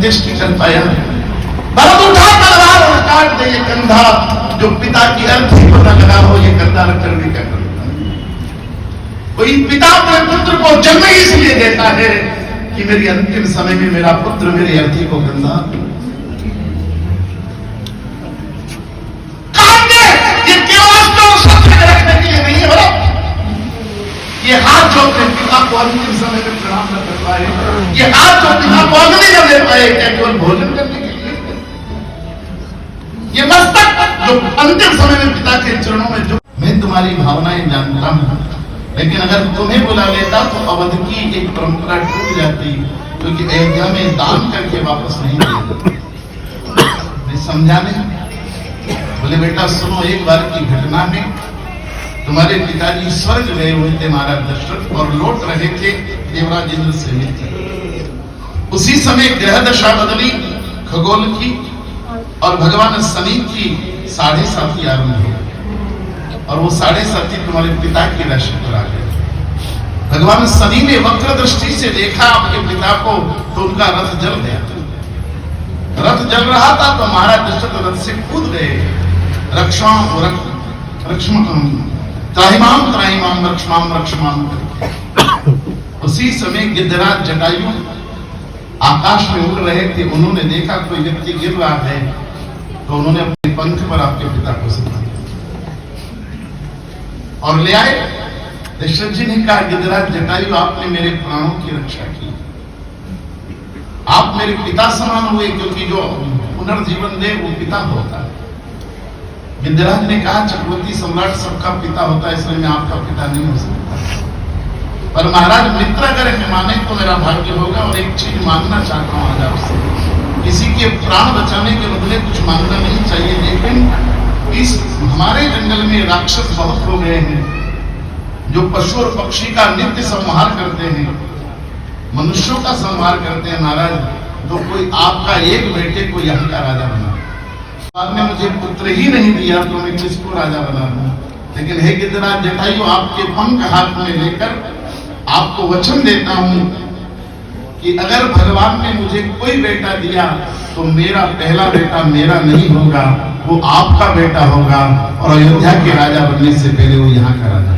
अंत्येष्टि कर पाया। भरत उठा तलवार और काट दे ये कंधा, जो पिता की अर्थी को न लगा हो ये कंधा न करने का करता। कोई पिता अपने पुत्र को जन्म इसलिए देता है कि मेरी अंतिम समय में मेरा पुत्र मेरी अर्थी को कंधा काट दे। ये केवल सत्य रखने के लिए नहीं है भरत। ये हाथ जो अपने पिता को अंतिम समय में प्रणाम न कर पाए, ये हाथ जो पिता को अग्नि न दे पाए, क्या केवल भोजन करने के लिए? ये मस्तक जो अंतिम समय में पिता के चरणों में जो मैं तुम्हारी भावनाएं जानता हूं, लेकिन अगर तुम्हें बुला लेता तो अवध की एक परंपरा टूट जाती, क्योंकि अयोध्या में दान करके वापस नहीं देता। मैं समझाने बोले बेटा सुनो, एक बार की घटना में तुम्हारे पिताजी स्वर्ग गए हुए थे महाराज दशरथ, और लौट रहे थे देवराज इंद्र से मिलकर। उसी समय ग्रह दशा बदली खगोल की, और भगवान शनि की 7.5 आरंभ हुई, और वो 7.5 तुम्हारे पिता की राशि पर आ गए। भगवान शनि ने वक्र दृष्टि से देखा आपके पिता को, तो उनका रथ जल गया। रथ जल रहा था तो महाराज दशरथ रथ से कूद गए। त्राहिमाम त्राहिमाम रक्षमाम रक्षमाम। उसी समय गिद्धराज जटायु आकाश में उड़ रहे थे, उन्होंने देखा कोई व्यक्ति गिर रहा है, तो उन्होंने अपने पंख पर आपके पिता को सुना और ले आए। दशरथ जी ने कहा गिद्धराज जटायु आपने मेरे प्राणों की रक्षा की, आप मेरे पिता समान हुए, क्योंकि जो पुनर्जीवन दे वो पिता होता है। गिद्धराज ने कहा चक्रवर्ती सम्राट सबका पिता होता है, इसलिए मैं आपका पिता नहीं हो सकता, पर महाराज मित्र अगर मैं माने तो मेरा भाग्य होगा। और एक चीज मांगना चाहता हूं आज आपसे, किसी के प्राण बचाने के बदले कुछ मांगना नहीं चाहिए, लेकिन इस हमारे जंगल में राक्षस बहुत हो गए हैं जो पशु और पक्षी का नित्य संहार करते हैं, मनुष्यों का संहार करते हैं। महाराज तो कोई आपका एक बेटे को यहाँ का राजा बना, आपने मुझे पुत्र ही नहीं दिया तो मैं किसको राजा बना दूं? लेकिन हे गिद्धराज जटायु आपके पंख हाथ में लेकर आपको वचन देता हूं कि अगर भगवान ने मुझे कोई बेटा दिया तो मेरा पहला बेटा मेरा नहीं होगा, वो आपका बेटा होगा, और अयोध्या के राजा बनने से पहले वो यहाँ का राजा।